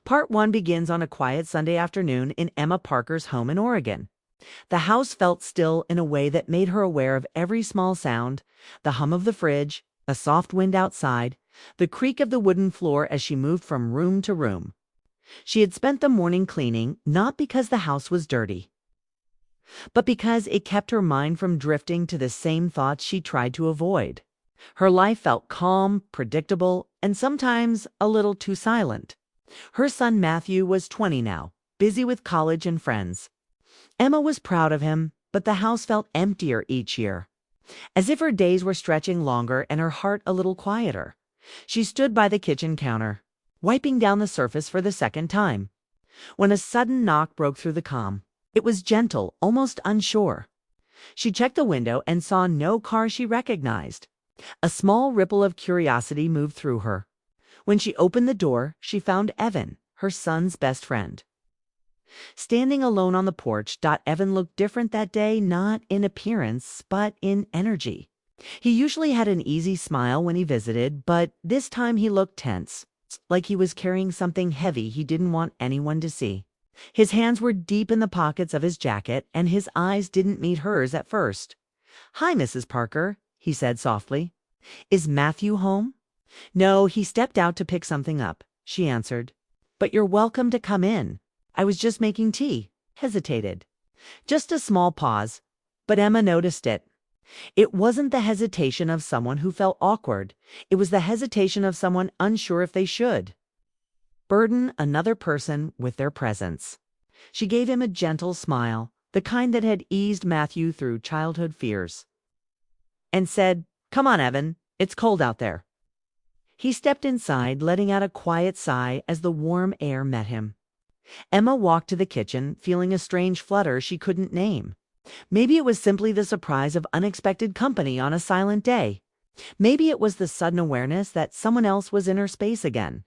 Part 1 begins on a quiet Sunday afternoon in Emma Parker's home in Oregon. The house felt still in a way that made her aware of every small sound: the hum of the fridge, a soft wind outside, the creak of the wooden floor as she moved from room to room. She had spent the morning cleaning, not because the house was dirty, but because it kept her mind from drifting to the same thoughts she tried to avoid. Her life felt calm, predictable, and sometimes a little too silent. Her son Matthew was 20 now, busy with college and friends. Emma was proud of him, but the house felt emptier each year, as if her days were stretching longer and her heart a little quieter. She stood by the kitchen counter, wiping down the surface for the second time, when a sudden knock broke through the calm. It was gentle, almost unsure. She checked the window and saw no car she recognized. A small ripple of curiosity moved through her. When she opened the door, she found Evan, her son's best friend. Standing alone on the porch, Evan looked different that day, not in appearance, but in energy. He usually had an easy smile when he visited, but this time he looked tense, like he was carrying something heavy he didn't want anyone to see. His hands were deep in the pockets of his jacket, and his eyes didn't meet hers at first. "Hi, Mrs. Parker," he said softly. "Is Matthew home?" "No, he stepped out to pick something up," she answered. "But you're welcome to come in. I was just making tea." Hesitated. Just a small pause, but Emma noticed it. It wasn't the hesitation of someone who felt awkward. It was the hesitation of someone unsure if they should burden another person with their presence. She gave him a gentle smile, the kind that had eased Matthew through childhood fears, and said, "Come on, Evan, it's cold out there." He stepped inside, letting out a quiet sigh as the warm air met him. Emma walked to the kitchen, feeling a strange flutter she couldn't name. Maybe it was simply the surprise of unexpected company on a silent day. Maybe it was the sudden awareness that someone else was in her space again.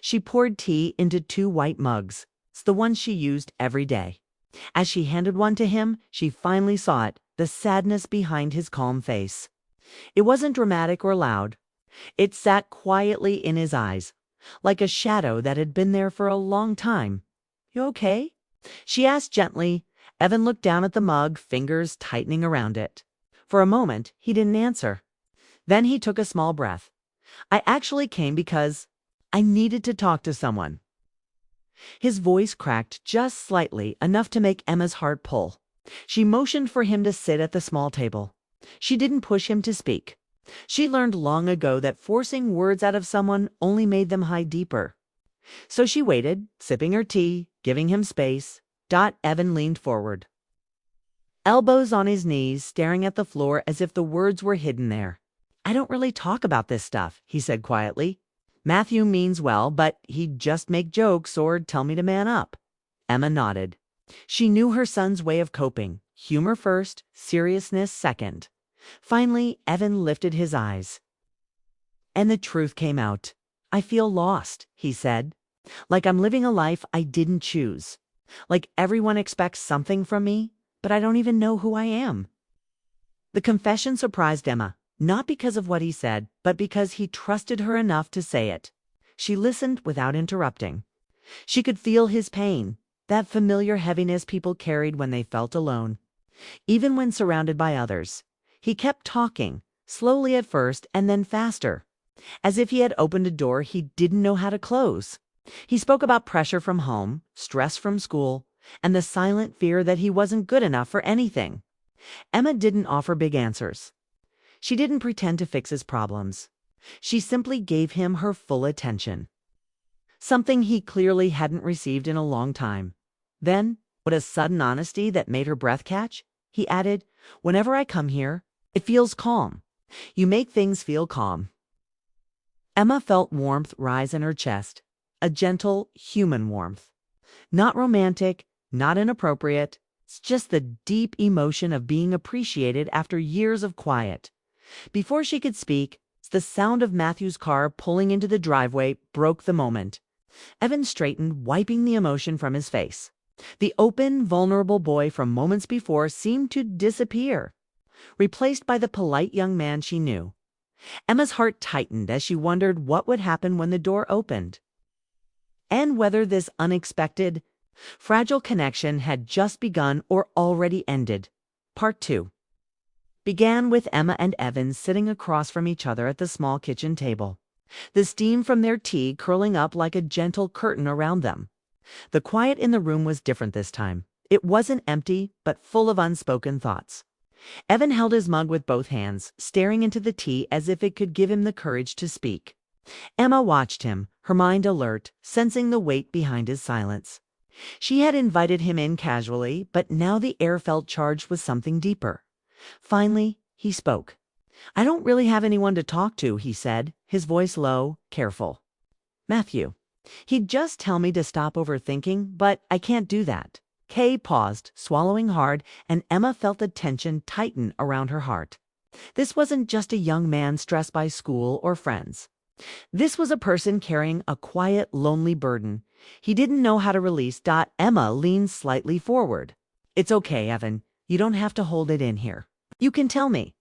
She poured tea into 2 white mugs, the ones she used every day. As she handed one to him, she finally saw it, the sadness behind his calm face. It wasn't dramatic or loud. It sat quietly in his eyes, like a shadow that had been there for a long time. "You okay?" she asked gently. Evan looked down at the mug, fingers tightening around it. For a moment, he didn't answer. Then he took a small breath. "I actually came because I needed to talk to someone." His voice cracked just slightly, enough to make Emma's heart pull. She motioned for him to sit at the small table. She didn't push him to speak. She learned long ago that forcing words out of someone only made them hide deeper. So she waited, sipping her tea, giving him space. Evan leaned forward, elbows on his knees, staring at the floor as if the words were hidden there. "I don't really talk about this stuff," he said quietly. "Matthew means well, but he'd just make jokes or tell me to man up." Emma nodded. She knew her son's way of coping: humor first, seriousness second. Finally, Evan lifted his eyes, and the truth came out. "I feel lost," he said. "Like I'm living a life I didn't choose. Like everyone expects something from me, but I don't even know who I am." The confession surprised Emma, not because of what he said, but because he trusted her enough to say it. She listened without interrupting. She could feel his pain, that familiar heaviness people carried when they felt alone, even when surrounded by others. He kept talking, slowly at first and then faster, as if he had opened a door he didn't know how to close. He spoke about pressure from home, stress from school, and the silent fear that he wasn't good enough for anything. Emma didn't offer big answers. She didn't pretend to fix his problems. She simply gave him her full attention, something he clearly hadn't received in a long time. Then, with a sudden honesty that made her breath catch, he added, "Whenever I come here, it feels calm. You make things feel calm." Emma felt warmth rise in her chest, a gentle, human warmth. Not romantic, not inappropriate. It's just the deep emotion of being appreciated after years of quiet. Before she could speak, the sound of Matthew's car pulling into the driveway broke the moment. Evan straightened, wiping the emotion from his face. The open, vulnerable boy from moments before seemed to disappear, replaced by the polite young man she knew. Emma's heart tightened as she wondered what would happen when the door opened. and whether this unexpected, fragile connection had just begun or already ended. Part 2 began with Emma and Evan sitting across from each other at the small kitchen table, the steam from their tea curling up like a gentle curtain around them. The quiet in the room was different this time. It wasn't empty, but full of unspoken thoughts. Evan held his mug with both hands, staring into the tea as if it could give him the courage to speak. Emma watched him, her mind alert, sensing the weight behind his silence. She had invited him in casually, but now the air felt charged with something deeper. Finally, he spoke. "I don't really have anyone to talk to," he said, his voice low, careful. "Matthew. He'd just tell me to stop overthinking, but I can't do that." Kay paused, swallowing hard, and Emma felt the tension tighten around her heart. This wasn't just a young man stressed by school or friends. This was a person carrying a quiet, lonely burden he didn't know how to release. Emma leaned slightly forward. "It's okay, Evan. You don't have to hold it in here. You can tell me."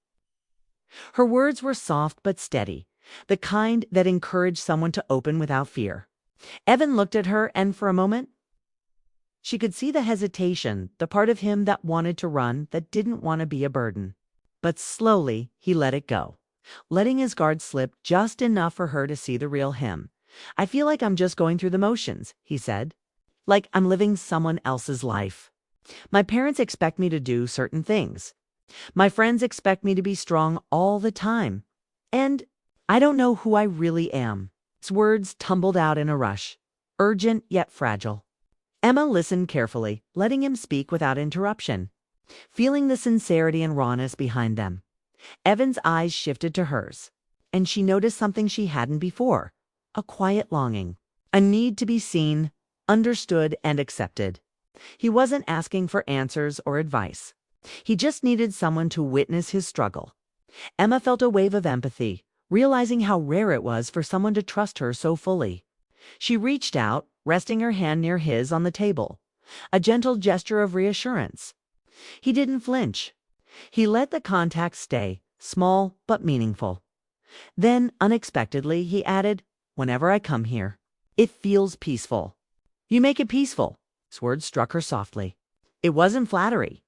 Her words were soft but steady, the kind that encouraged someone to open without fear. Evan looked at her, and for a moment, she could see the hesitation, the part of him that wanted to run, that didn't want to be a burden. But slowly, he let it go, letting his guard slip just enough for her to see the real him. "I feel like I'm just going through the motions," he said. "Like I'm living someone else's life. My parents expect me to do certain things. My friends expect me to be strong all the time. And I don't know who I really am." His words tumbled out in a rush, urgent yet fragile. Emma listened carefully, letting him speak without interruption, feeling the sincerity and rawness behind them. Evan's eyes shifted to hers, and she noticed something she hadn't before, a quiet longing, a need to be seen, understood, and accepted. He wasn't asking for answers or advice. He just needed someone to witness his struggle. Emma felt a wave of empathy, realizing how rare it was for someone to trust her so fully. She reached out, resting her hand near his on the table, a gentle gesture of reassurance. He didn't flinch. He let the contact stay, small but meaningful. Then, unexpectedly, he added, "Whenever I come here, it feels peaceful." "You make it peaceful." His words struck her softly. It wasn't flattery.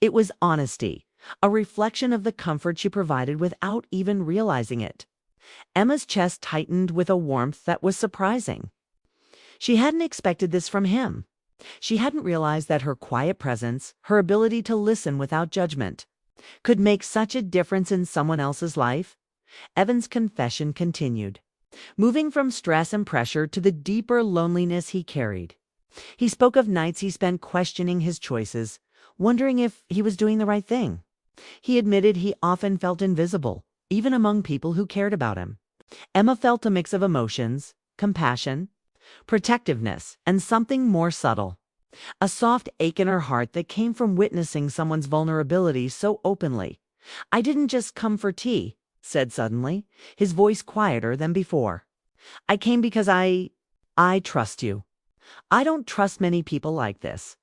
It was honesty, a reflection of the comfort she provided without even realizing it. Emma's chest tightened with a warmth that was surprising. She hadn't expected this from him. She hadn't realized that her quiet presence, her ability to listen without judgment, could make such a difference in someone else's life. Evan's confession continued, moving from stress and pressure to the deeper loneliness he carried. He spoke of nights he spent questioning his choices, wondering if he was doing the right thing. He admitted he often felt invisible, even among people who cared about him. Emma felt a mix of emotions, compassion, protectiveness, and something more subtle, a soft ache in her heart that came from witnessing someone's vulnerability so openly. "I didn't just come for tea," said suddenly, his voice quieter than before. "I came because I trust you. I don't trust many people like this."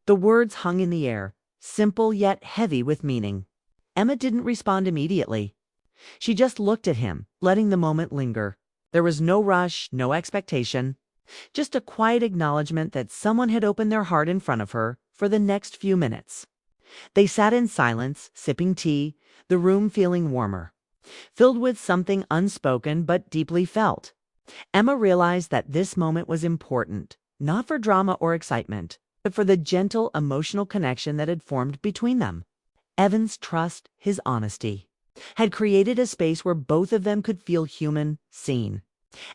The words hung in the air, simple yet heavy with meaning. Emma didn't respond immediately. She just looked at him, letting the moment linger. There was no rush, no expectation, just a quiet acknowledgement that someone had opened their heart in front of her for the next few minutes. They sat in silence, sipping tea, the room feeling warmer, filled with something unspoken but deeply felt. Emma realized that this moment was important, not for drama or excitement, but for the gentle emotional connection that had formed between them. Evan's trust, his honesty, had created a space where both of them could feel human, seen,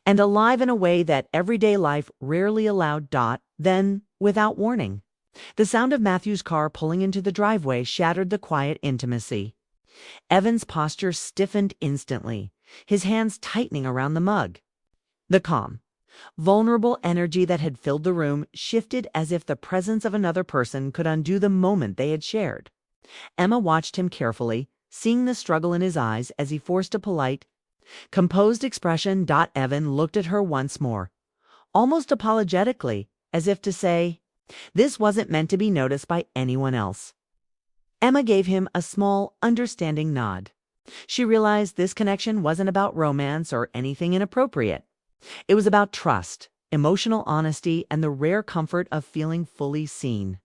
and alive in a way that everyday life rarely allowed. Then, without warning, the sound of Matthew's car pulling into the driveway shattered the quiet intimacy. Evan's posture stiffened instantly, his hands tightening around the mug. The calm, vulnerable energy that had filled the room shifted as if the presence of another person could undo the moment they had shared. Emma watched him carefully, seeing the struggle in his eyes as he forced a polite, composed expression. Evan looked at her once more, almost apologetically, as if to say, this wasn't meant to be noticed by anyone else. Emma gave him a small, understanding nod. She realized this connection wasn't about romance or anything inappropriate. It was about trust, emotional honesty, and the rare comfort of feeling fully seen.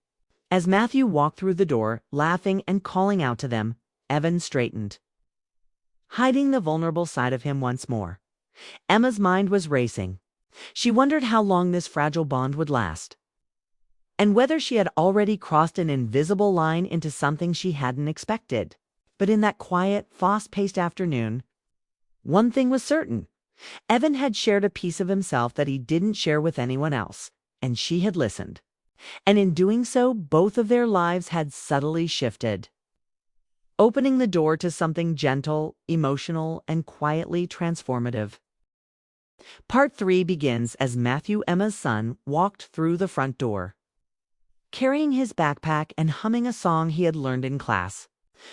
As Matthew walked through the door, laughing and calling out to them, Evan straightened, hiding the vulnerable side of him once more. Emma's mind was racing. She wondered how long this fragile bond would last, and whether she had already crossed an invisible line into something she hadn't expected. But in that quiet, fast-paced afternoon, one thing was certain. Evan had shared a piece of himself that he didn't share with anyone else, and she had listened. And in doing so, both of their lives had subtly shifted, opening the door to something gentle, emotional, and quietly transformative. Part 3 begins as Matthew, Emma's son, walked through the front door, carrying his backpack and humming a song he had learned in class.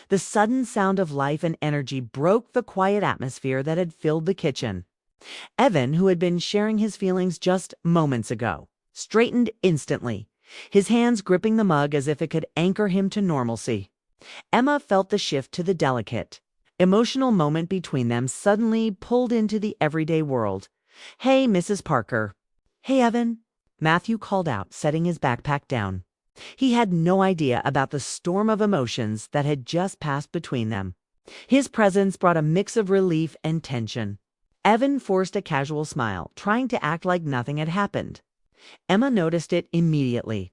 The sudden sound of life and energy broke the quiet atmosphere that had filled the kitchen. Evan, who had been sharing his feelings just moments ago, straightened instantly, his hands gripping the mug as if it could anchor him to normalcy. Emma felt the shift to the delicate, emotional moment between them, suddenly pulled into the everyday world. "Hey, Mrs. Parker." "Hey, Evan," Matthew called out, setting his backpack down. He had no idea about the storm of emotions that had just passed between them. His presence brought a mix of relief and tension. Evan forced a casual smile, trying to act like nothing had happened. Emma noticed it immediately.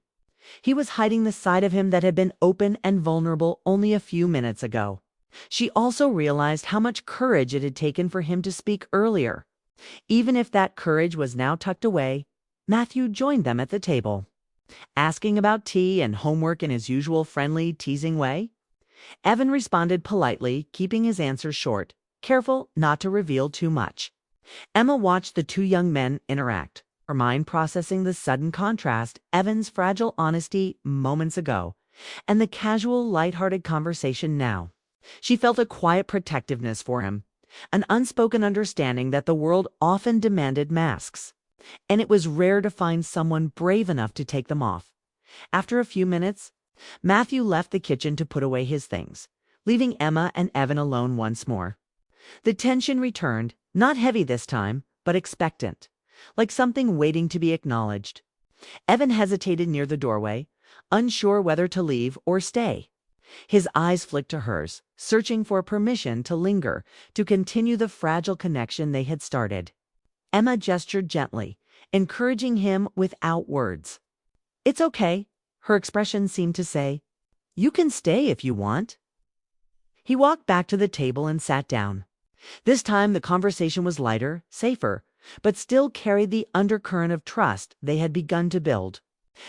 He was hiding the side of him that had been open and vulnerable only a few minutes ago. She also realized how much courage it had taken for him to speak earlier. Even if that courage was now tucked away, Matthew joined them at the table, asking about tea and homework in his usual friendly, teasing way. Evan responded politely, keeping his answers short, careful not to reveal too much. Emma watched the two young men interact, her mind processing the sudden contrast, Evan's fragile honesty moments ago, and the casual, lighthearted conversation now. She felt a quiet protectiveness for him, an unspoken understanding that the world often demanded masks, and it was rare to find someone brave enough to take them off. After a few minutes, Matthew left the kitchen to put away his things, leaving Emma and Evan alone once more. The tension returned, not heavy this time, but expectant, like something waiting to be acknowledged. Evan hesitated near the doorway, unsure whether to leave or stay. His eyes flicked to hers, searching for permission to linger, to continue the fragile connection they had started. Emma gestured gently, encouraging him without words. "It's okay," her expression seemed to say. "You can stay if you want." He walked back to the table and sat down. This time the conversation was lighter, safer, but still carried the undercurrent of trust they had begun to build.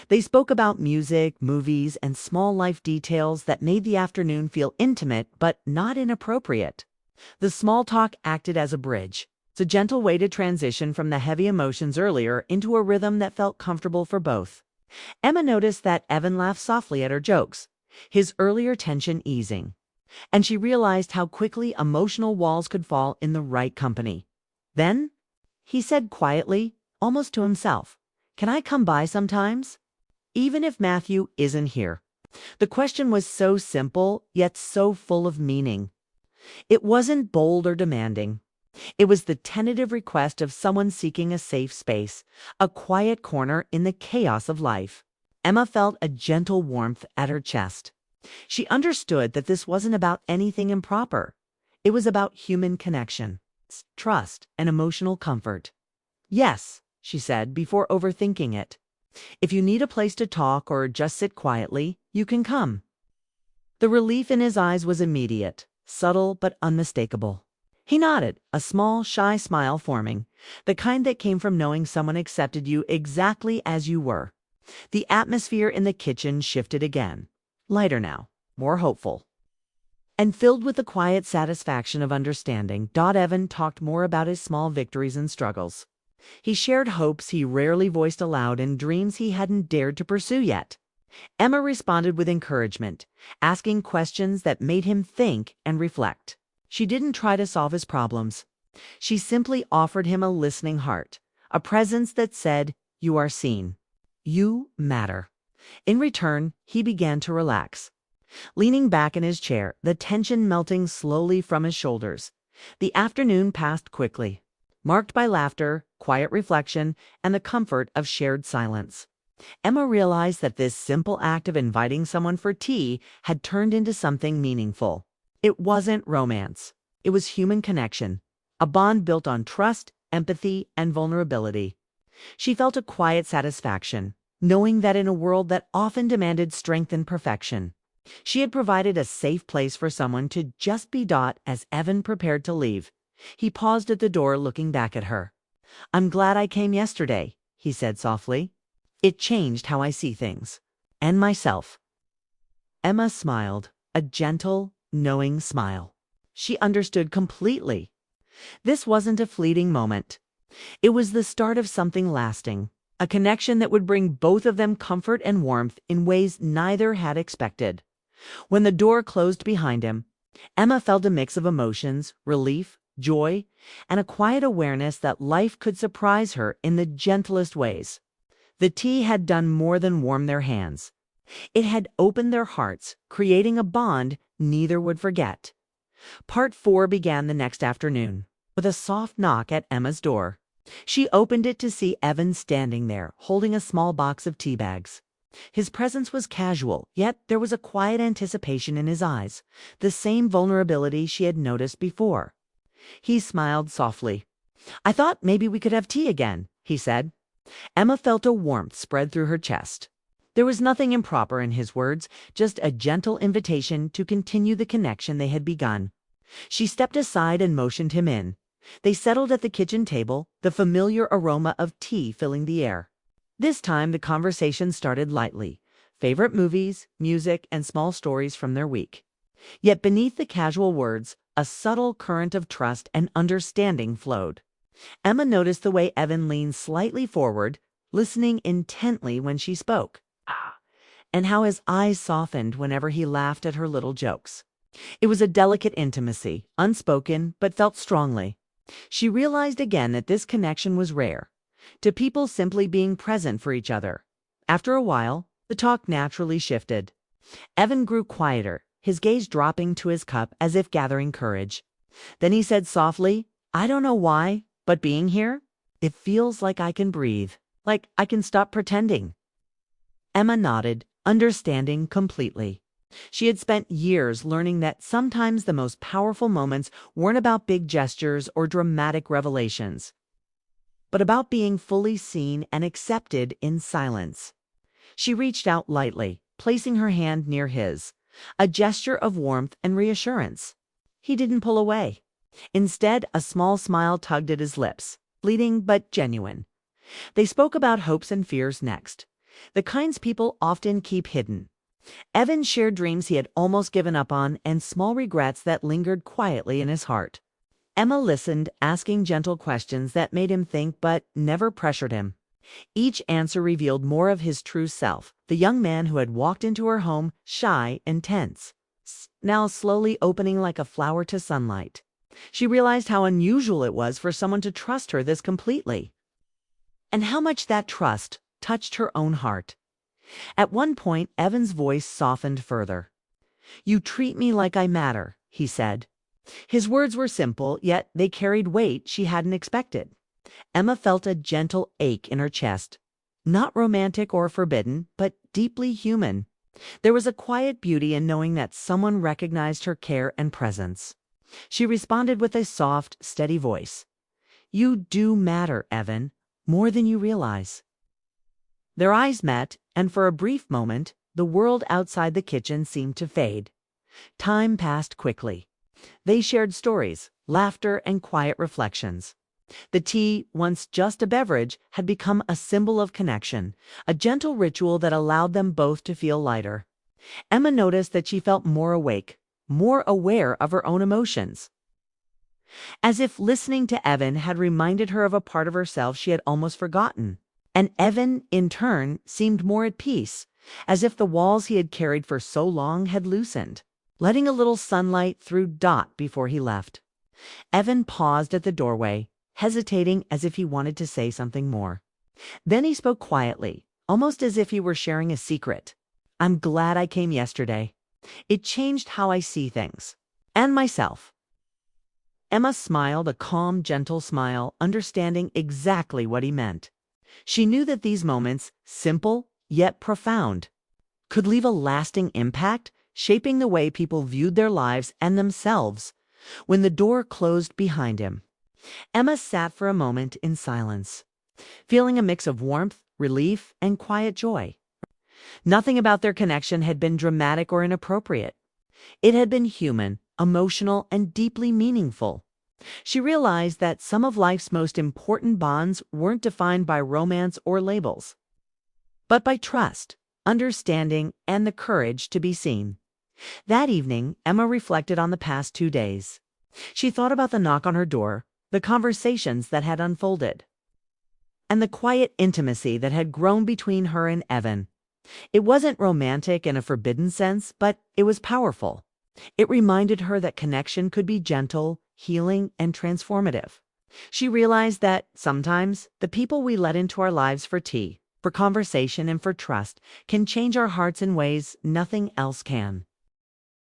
They spoke about music, movies, and small life details that made the afternoon feel intimate but not inappropriate. The small talk acted as a bridge. It's a gentle way to transition from the heavy emotions earlier into a rhythm that felt comfortable for both. Emma noticed that Evan laughed softly at her jokes, his earlier tension easing, and she realized how quickly emotional walls could fall in the right company. Then, he said quietly, almost to himself, "Can I come by sometimes? Even if Matthew isn't here." The question was so simple, yet so full of meaning. It wasn't bold or demanding. It was the tentative request of someone seeking a safe space, a quiet corner in the chaos of life. Emma felt a gentle warmth at her chest. She understood that this wasn't about anything improper. It was about human connection, trust, and emotional comfort. "Yes," she said before overthinking it. "If you need a place to talk or just sit quietly, you can come." The relief in his eyes was immediate, subtle but unmistakable. He nodded, a small, shy smile forming, the kind that came from knowing someone accepted you exactly as you were. The atmosphere in the kitchen shifted again, lighter now, more hopeful, and filled with the quiet satisfaction of understanding. Evan talked more about his small victories and struggles. He shared hopes he rarely voiced aloud and dreams he hadn't dared to pursue yet. Emma responded with encouragement, asking questions that made him think and reflect. She didn't try to solve his problems. She simply offered him a listening heart, a presence that said, "You are seen. You matter." In return, he began to relax, leaning back in his chair, the tension melting slowly from his shoulders. The afternoon passed quickly. marked by laughter, quiet reflection, and the comfort of shared silence. Emma realized that this simple act of inviting someone for tea had turned into something meaningful. It wasn't romance. It was human connection, a bond built on trust, empathy, and vulnerability. She felt a quiet satisfaction, knowing that in a world that often demanded strength and perfection, she had provided a safe place for someone to just be. As Evan prepared to leave, he paused at the door looking back at her. "I'm glad I came yesterday," he said softly. "It changed how I see things. And myself." Emma smiled, a gentle, knowing smile. She understood completely. This wasn't a fleeting moment. It was the start of something lasting, a connection that would bring both of them comfort and warmth in ways neither had expected. When the door closed behind him, Emma felt a mix of emotions, relief, joy, and a quiet awareness that life could surprise her in the gentlest ways. The tea had done more than warm their hands. It had opened their hearts, creating a bond neither would forget. Part 4 began the next afternoon, with a soft knock at Emma's door. She opened it to see Evan standing there, holding a small box of tea bags. His presence was casual, yet there was a quiet anticipation in his eyes, the same vulnerability she had noticed before. He smiled softly. "I thought maybe we could have tea again," he said. Emma felt a warmth spread through her chest. There was nothing improper in his words, just a gentle invitation to continue the connection they had begun. She stepped aside and motioned him in. They settled at the kitchen table, the familiar aroma of tea filling the air. This time the conversation started lightly, favorite movies, music, and small stories from their week. Yet beneath the casual words, a subtle current of trust and understanding flowed. Emma noticed the way Evan leaned slightly forward, listening intently when she spoke, and how his eyes softened whenever he laughed at her little jokes. It was a delicate intimacy, unspoken, but felt strongly. She realized again that this connection was rare, to people simply being present for each other. After a while, the talk naturally shifted. Evan grew quieter, his gaze dropping to his cup as if gathering courage. Then he said softly, "I don't know why, but being here, it feels like I can breathe, like I can stop pretending." Emma nodded, understanding completely. She had spent years learning that sometimes the most powerful moments weren't about big gestures or dramatic revelations, but about being fully seen and accepted in silence. She reached out lightly, placing her hand near his, a gesture of warmth and reassurance. He didn't pull away. Instead, a small smile tugged at his lips, fleeting but genuine. They spoke about hopes and fears next, the kinds people often keep hidden. Evan shared dreams he had almost given up on and small regrets that lingered quietly in his heart. Emma listened, asking gentle questions that made him think but never pressured him. Each answer revealed more of his true self, the young man who had walked into her home shy and tense, now slowly opening like a flower to sunlight. She realized how unusual it was for someone to trust her this completely, and how much that trust touched her own heart. At one point, Evan's voice softened further. "You treat me like I matter," he said. His words were simple, yet they carried weight she hadn't expected. Emma felt a gentle ache in her chest. Not romantic or forbidden, but deeply human. There was a quiet beauty in knowing that someone recognized her care and presence. She responded with a soft, steady voice. "You do matter, Evan, more than you realize." Their eyes met, and for a brief moment, the world outside the kitchen seemed to fade. Time passed quickly. They shared stories, laughter, and quiet reflections. The tea, once just a beverage, had become a symbol of connection, a gentle ritual that allowed them both to feel lighter. Emma noticed that she felt more awake, more aware of her own emotions. As if listening to Evan had reminded her of a part of herself she had almost forgotten. And Evan, in turn, seemed more at peace, as if the walls he had carried for so long had loosened, letting a little sunlight through before he left. Evan paused at the doorway, hesitating as if he wanted to say something more. Then he spoke quietly, almost as if he were sharing a secret. "I'm glad I came yesterday. It changed how I see things. And myself." Emma smiled a calm, gentle smile, understanding exactly what he meant. She knew that these moments, simple yet profound, could leave a lasting impact, shaping the way people viewed their lives and themselves. When the door closed behind him, Emma sat for a moment in silence, feeling a mix of warmth, relief, and quiet joy. Nothing about their connection had been dramatic or inappropriate. It had been human, emotional, and deeply meaningful. She realized that some of life's most important bonds weren't defined by romance or labels, but by trust, understanding, and the courage to be seen. That evening, Emma reflected on the past 2 days. She thought about the knock on her door, the conversations that had unfolded, and the quiet intimacy that had grown between her and Evan. It wasn't romantic in a forbidden sense, but it was powerful. It reminded her that connection could be gentle, healing, and transformative. She realized that sometimes the people we let into our lives for tea, for conversation, and for trust can change our hearts in ways nothing else can.